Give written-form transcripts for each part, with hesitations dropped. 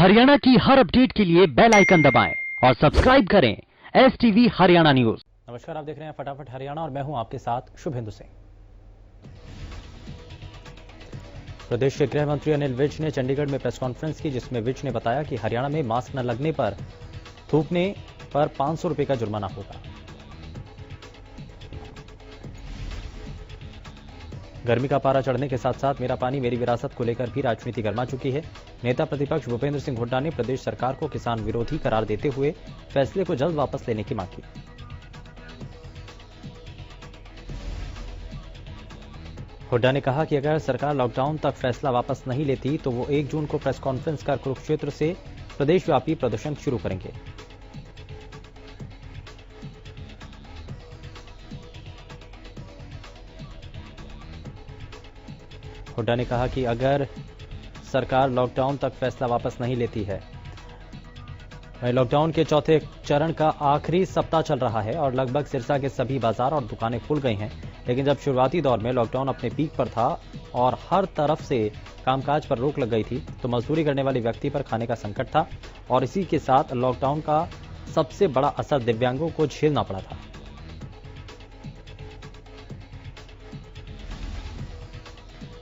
हरियाणा की हर अपडेट के लिए बेल आइकन दबाएं और सब्सक्राइब करें STV हरियाणा न्यूज। नमस्कार, आप देख रहे हैं फटाफट हरियाणा और मैं हूं आपके साथ शुभेंदु सिंह। प्रदेश के गृह मंत्री अनिल विज ने चंडीगढ़ में प्रेस कॉन्फ्रेंस की, जिसमें विज ने बताया कि हरियाणा में मास्क न लगने पर थूकने पर 500 रुपए का जुर्माना होगा। गर्मी का पारा चढ़ने के साथ साथ मेरा पानी मेरी विरासत को लेकर भी राजनीति गर्मा चुकी है। नेता प्रतिपक्ष भूपेंद्र सिंह हुड्डा ने प्रदेश सरकार को किसान विरोधी करार देते हुए फैसले को जल्द वापस लेने की मांग की। हुड्डा ने कहा कि अगर सरकार लॉकडाउन तक फैसला वापस नहीं लेती तो वो 1 जून को प्रेस कॉन्फ्रेंस कर कुरुक्षेत्र से प्रदेशव्यापी प्रदर्शन शुरू करेंगे। हुड्डा ने कहा कि अगर सरकार लॉकडाउन तक फैसला वापस नहीं लेती है, लॉकडाउन के चौथे चरण का आखिरी सप्ताह चल रहा है और लगभग सिरसा के सभी बाजार और दुकानें खुल गई हैं। लेकिन जब शुरुआती दौर में लॉकडाउन अपने पीक पर था और हर तरफ से कामकाज पर रोक लग गई थी तो मजदूरी करने वाले व्यक्ति पर खाने का संकट था और इसी के साथ लॉकडाउन का सबसे बड़ा असर दिव्यांगों को झेलना पड़ा था।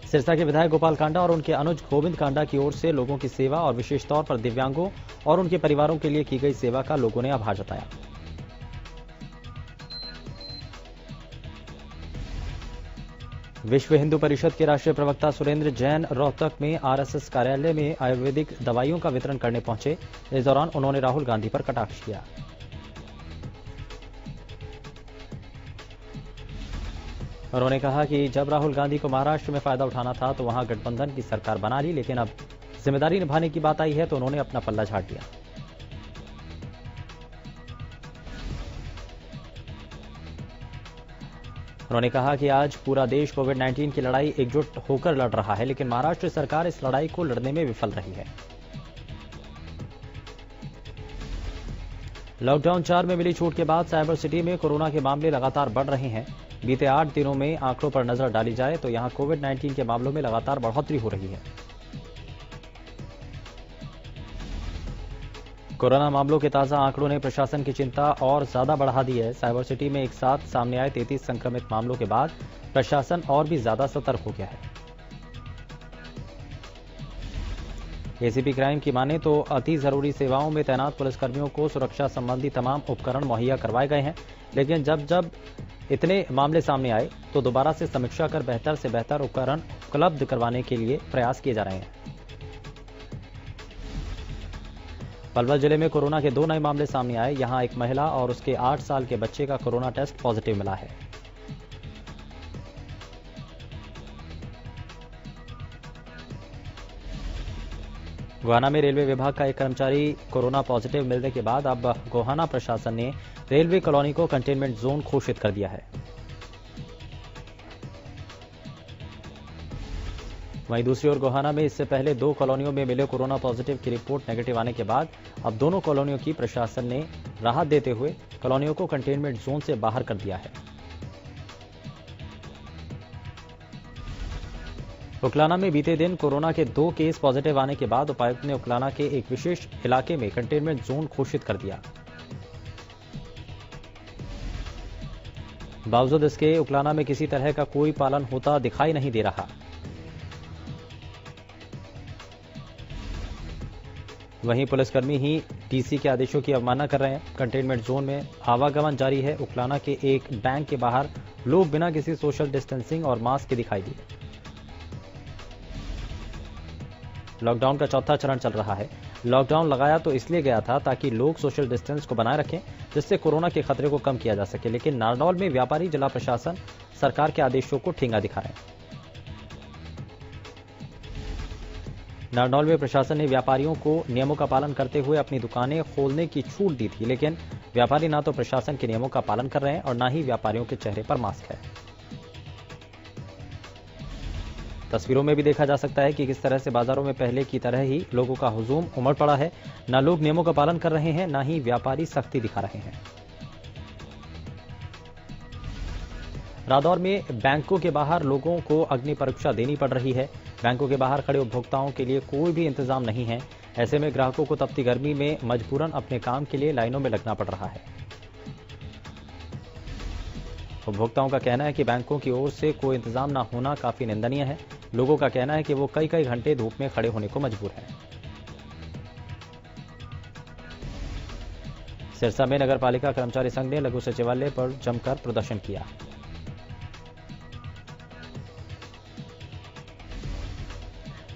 सिरसा के विधायक गोपाल कांडा और उनके अनुज गोविंद कांडा की ओर से लोगों की सेवा और विशेष तौर पर दिव्यांगों और उनके परिवारों के लिए की गई सेवा का लोगों ने आभार जताया। विश्व हिंदू परिषद के राष्ट्रीय प्रवक्ता सुरेंद्र जैन रोहतक में RSS कार्यालय में आयुर्वेदिक दवाइयों का वितरण करने पहुंचे। इस दौरान उन्होंने राहुल गांधी पर कटाक्ष किया। उन्होंने कहा कि जब राहुल गांधी को महाराष्ट्र में फायदा उठाना था तो वहां गठबंधन की सरकार बना ली, लेकिन अब जिम्मेदारी निभाने की बात आई है तो उन्होंने अपना पल्ला झाड़ दिया। उन्होंने कहा कि आज पूरा देश कोविड-19 की लड़ाई एकजुट होकर लड़ रहा है, लेकिन महाराष्ट्र सरकार इस लड़ाई को लड़ने में विफल रही है। लॉकडाउन 4 में मिली छूट के बाद साइबर सिटी में कोरोना के मामले लगातार बढ़ रहे हैं। बीते 8 दिनों में आंकड़ों पर नजर डाली जाए तो यहां कोविड-19 के मामलों में लगातार बढ़ोतरी हो रही है। कोरोना मामलों के ताजा आंकड़ों ने प्रशासन की चिंता और ज्यादा बढ़ा दी है। साइबर सिटी में एक साथ सामने आए 33 संक्रमित मामलों के बाद प्रशासन और भी ज्यादा सतर्क हो गया है। एसीपी क्राइम की माने तो अति जरूरी सेवाओं में तैनात पुलिसकर्मियों को सुरक्षा संबंधी तमाम उपकरण मुहैया करवाए गए हैं, लेकिन जब इतने मामले सामने आए तो दोबारा से समीक्षा कर बेहतर से बेहतर उपकरण उपलब्ध करवाने के लिए प्रयास किए जा रहे हैं। पलवल जिले में कोरोना के 2 नए मामले सामने आए। यहां एक महिला और उसके 8 साल के बच्चे का कोरोना टेस्ट पॉजिटिव मिला है। गोहाना में रेलवे विभाग का एक कर्मचारी कोरोना पॉजिटिव मिलने के बाद अब गोहाना प्रशासन ने रेलवे कॉलोनी को कंटेनमेंट जोन घोषित कर दिया है। वहीं दूसरी ओर गोहाना में इससे पहले 2 कॉलोनियों में मिले कोरोना पॉजिटिव की रिपोर्ट नेगेटिव आने के बाद अब दोनों कॉलोनियों की प्रशासन ने राहत देते हुए कॉलोनियों को कंटेनमेंट जोन से बाहर कर दिया है। उकलाना में बीते दिन कोरोना के 2 केस पॉजिटिव आने के बाद उपायुक्त ने उकलाना के एक विशेष इलाके में कंटेनमेंट जोन घोषित कर दिया। बावजूद इसके उकलाना में किसी तरह का कोई पालन होता दिखाई नहीं दे रहा। वहीं पुलिसकर्मी ही डीसी के आदेशों की अवमानना कर रहे हैं। कंटेनमेंट जोन में आवागमन जारी है। उकलाना के एक बैंक के बाहर लोग बिना किसी सोशल डिस्टेंसिंग और मास्क के दिखाई दिए। लॉकडाउन का चौथा चरण चल रहा है। लॉकडाउन लगाया तो इसलिए गया था ताकि लोग सोशल डिस्टेंस को बनाए रखें, जिससे कोरोना के खतरे को कम किया जा सके, लेकिन नारनौल में व्यापारी जिला प्रशासन सरकार के आदेशों को ठेंगा दिखा रहे हैं। नारनौल में प्रशासन ने व्यापारियों को नियमों का पालन करते हुए अपनी दुकानें खोलने की छूट दी थी, लेकिन व्यापारी ना तो प्रशासन के नियमों का पालन कर रहे हैं और ना ही व्यापारियों के चेहरे पर मास्क है। तस्वीरों में भी देखा जा सकता है कि किस तरह से बाजारों में पहले की तरह ही लोगों का हुजूम उमड़ पड़ा है। ना लोग नियमों का पालन कर रहे हैं, ना ही व्यापारी सख्ती दिखा रहे हैं। रादौर में बैंकों के बाहर लोगों को अग्नि परीक्षा देनी पड़ रही है। बैंकों के बाहर खड़े उपभोक्ताओं के लिए कोई भी इंतजाम नहीं है। ऐसे में ग्राहकों को तपती गर्मी में मजबूरन अपने काम के लिए लाइनों में लगना पड़ रहा है। उपभोक्ताओं का कहना है कि बैंकों की ओर से कोई इंतजाम न होना काफी निंदनीय है। लोगों का कहना है कि वो कई कई घंटे धूप में खड़े होने को मजबूर हैं। सिरसा में नगर पालिका कर्मचारी संघ ने लघु सचिवालय पर जमकर प्रदर्शन किया।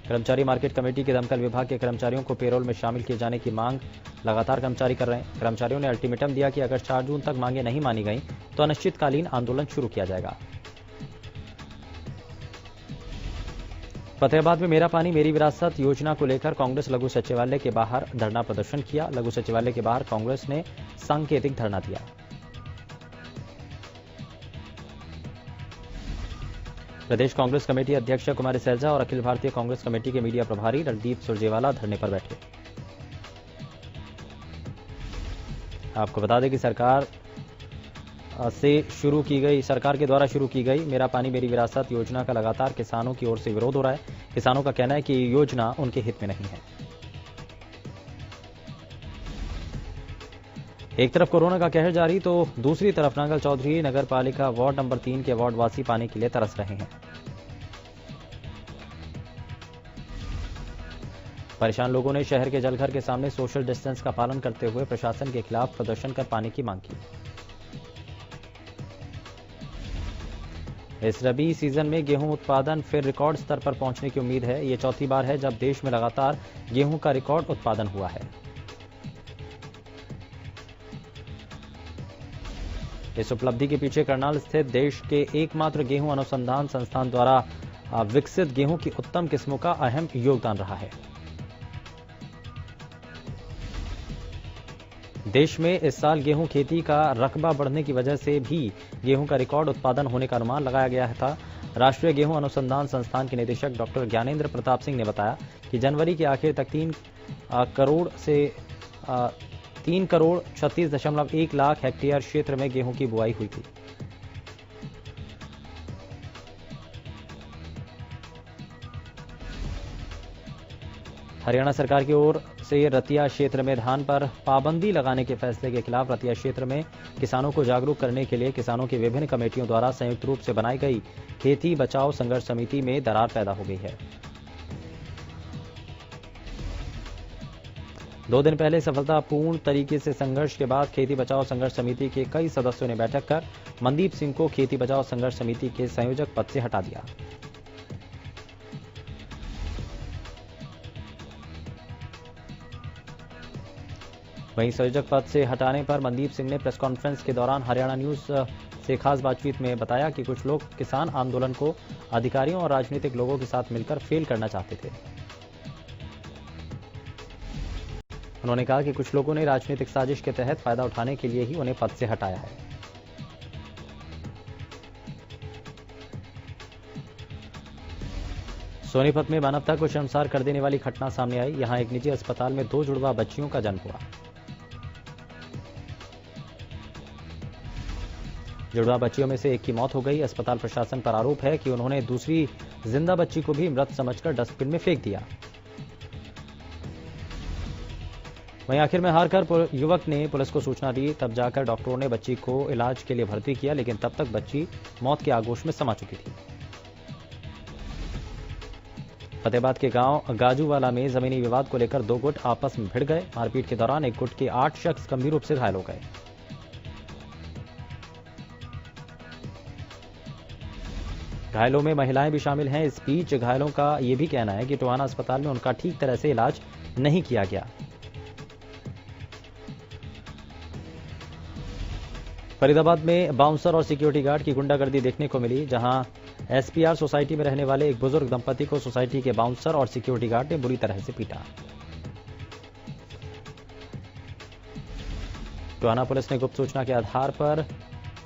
कर्मचारी मार्केट कमेटी के दमकल विभाग के कर्मचारियों को पेरोल में शामिल किए जाने की मांग लगातार कर्मचारी कर रहे हैं। कर्मचारियों ने अल्टीमेटम दिया कि अगर 4 जून तक मांगे नहीं मानी गई तो अनिश्चितकालीन आंदोलन शुरू किया जाएगा। फतेहाबाद में मेरा पानी मेरी विरासत योजना को लेकर कांग्रेस लघु सचिवालय के बाहर धरना प्रदर्शन किया। लघु सचिवालय के बाहर कांग्रेस ने सांकेतिक धरना दिया। प्रदेश कांग्रेस कमेटी अध्यक्ष कुमारी सैलजा और अखिल भारतीय कांग्रेस कमेटी के मीडिया प्रभारी रणदीप सुरजेवाला धरने पर बैठे। आपको बता दें कि सरकार के द्वारा शुरू की गई मेरा पानी मेरी विरासत योजना का लगातार किसानों की ओर से विरोध हो रहा है। किसानों का कहना है कि ये योजना उनके हित में नहीं है। एक तरफ कोरोना का कहर जारी तो दूसरी तरफ नांगल चौधरी नगर पालिका वार्ड नंबर 3 के वार्डवासी पानी के लिए तरस रहे हैं। परेशान लोगों ने शहर के जलघर के सामने सोशल डिस्टेंस का पालन करते हुए प्रशासन के खिलाफ प्रदर्शन कर पानी की मांग की। इस रबी सीजन में गेहूं उत्पादन फिर रिकॉर्ड स्तर पर पहुंचने की उम्मीद है। ये चौथी बार है जब देश में लगातार गेहूं का रिकॉर्ड उत्पादन हुआ है। इस उपलब्धि के पीछे करनाल स्थित देश के एकमात्र गेहूं अनुसंधान संस्थान द्वारा विकसित गेहूं की उत्तम किस्मों का अहम योगदान रहा है। देश में इस साल गेहूं खेती का रकबा बढ़ने की वजह से भी गेहूं का रिकॉर्ड उत्पादन होने का अनुमान लगाया गया था। राष्ट्रीय गेहूं अनुसंधान संस्थान के निदेशक डॉक्टर ज्ञानेंद्र प्रताप सिंह ने बताया कि जनवरी के आखिर तक 3 करोड़ 36.1 लाख हेक्टेयर क्षेत्र में गेहूं की बुआई हुई थी। हरियाणा सरकार की ओर से रतिया क्षेत्र में धान पर पाबंदी लगाने के फैसले के खिलाफ रतिया क्षेत्र में किसानों को जागरूक करने के लिए किसानों की विभिन्न कमेटियों द्वारा संयुक्त रूप से बनाई गई खेती बचाओ संघर्ष समिति में दरार पैदा हो गई है। 2 दिन पहले सफलतापूर्ण तरीके से संघर्ष के बाद खेती बचाओ संघर्ष समिति के कई सदस्यों ने बैठक कर मनदीप सिंह को खेती बचाओ संघर्ष समिति के संयोजक पद से हटा दिया। वहीं संयोजक पद से हटाने पर मनदीप सिंह ने प्रेस कॉन्फ्रेंस के दौरान हरियाणा न्यूज से खास बातचीत में बताया कि कुछ लोग किसान आंदोलन को अधिकारियों और राजनीतिक लोगों के साथ मिलकर फेल करना चाहते थे। उन्होंने कहा कि कुछ लोगों ने राजनीतिक साजिश के तहत फायदा उठाने के लिए ही उन्हें पद से हटाया है। सोनीपत में मानवता को शर्मसार कर देने वाली घटना सामने आई। यहां एक निजी अस्पताल में 2 जुड़वा बच्चियों का जन्म हुआ। जुड़वा बच्चियों में से एक की मौत हो गई। अस्पताल प्रशासन पर आरोप है कि उन्होंने दूसरी जिंदा बच्ची को भी मृत समझकर डस्टबिन में फेंक दिया। वहीं आखिर में हारकर युवक ने पुलिस को सूचना दी, तब जाकर डॉक्टरों ने बच्ची को इलाज के लिए भर्ती किया, लेकिन तब तक बच्ची मौत के आगोश में समा चुकी थी। फतेहाबाद के गांव गाजूवाला में जमीनी विवाद को लेकर 2 गुट आपस में भिड़ गए। मारपीट के दौरान एक गुट के 8 शख्स गंभीर रूप से घायल हो गए। घायलों में महिलाएं भी शामिल हैं। इस बीच घायलों का यह भी कहना है कि टोहाना अस्पताल में उनका ठीक तरह से इलाज नहीं किया गया। फरीदाबाद में बाउंसर और सिक्योरिटी गार्ड की गुंडागर्दी देखने को मिली, जहां एसपीआर सोसाइटी में रहने वाले एक बुजुर्ग दंपति को सोसाइटी के बाउंसर और सिक्योरिटी गार्ड ने बुरी तरह से पीटा। टोहाना पुलिस ने गुप्त सूचना के आधार पर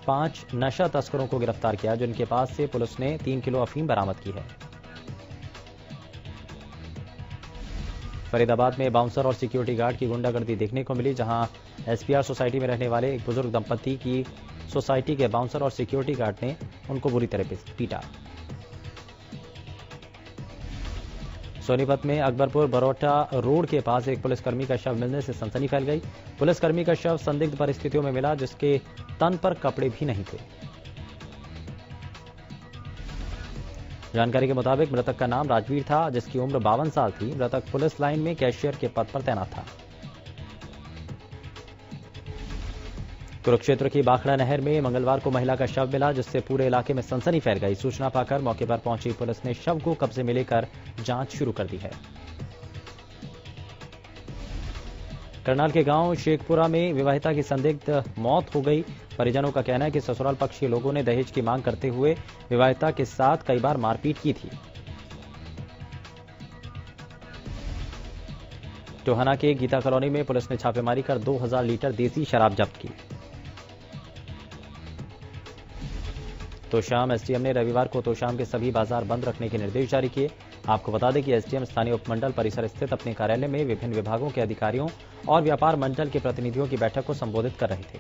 5 नशा तस्करों को गिरफ्तार किया, जिनके पास से पुलिस ने 3 किलो अफीम बरामद की है। फरीदाबाद में बाउंसर और सिक्योरिटी गार्ड की गुंडागर्दी देखने को मिली, जहां एसपीआर सोसाइटी में रहने वाले एक बुजुर्ग दंपति की सोसाइटी के बाउंसर और सिक्योरिटी गार्ड ने उनको बुरी तरह पीटा। सोनीपत में अकबरपुर बरोटा रोड के पास एक पुलिसकर्मी का शव मिलने से सनसनी फैल गई। पुलिसकर्मी का शव संदिग्ध परिस्थितियों में मिला, जिसके तन पर कपड़े भी नहीं थे। जानकारी के मुताबिक मृतक का नाम राजवीर था, जिसकी उम्र 52 साल थी। मृतक पुलिस लाइन में कैशियर के पद पर तैनात था। कुरुक्षेत्र की बाखड़ा नहर में मंगलवार को महिला का शव मिला, जिससे पूरे इलाके में सनसनी फैल गई। सूचना पाकर मौके पर पहुंची पुलिस ने शव को कब्जे में लेकर जांच शुरू कर दी है। करनाल के गांव शेखपुरा में विवाहिता की संदिग्ध मौत हो गई। परिजनों का कहना है कि ससुराल पक्ष के लोगों ने दहेज की मांग करते हुए विवाहिता के साथ कई बार मारपीट की थी। टोहाना के गीता कॉलोनी में पुलिस ने छापेमारी कर 2000 लीटर देसी शराब जब्त की। तोशाम एसडीएम ने रविवार को तोशाम के सभी बाजार बंद रखने के निर्देश जारी किए। आपको बता दें कि एसडीएम स्थानीय उपमंडल परिसर स्थित अपने कार्यालय में विभिन्न विभागों के अधिकारियों और व्यापार मंडल के प्रतिनिधियों की बैठक को संबोधित कर रहे थे।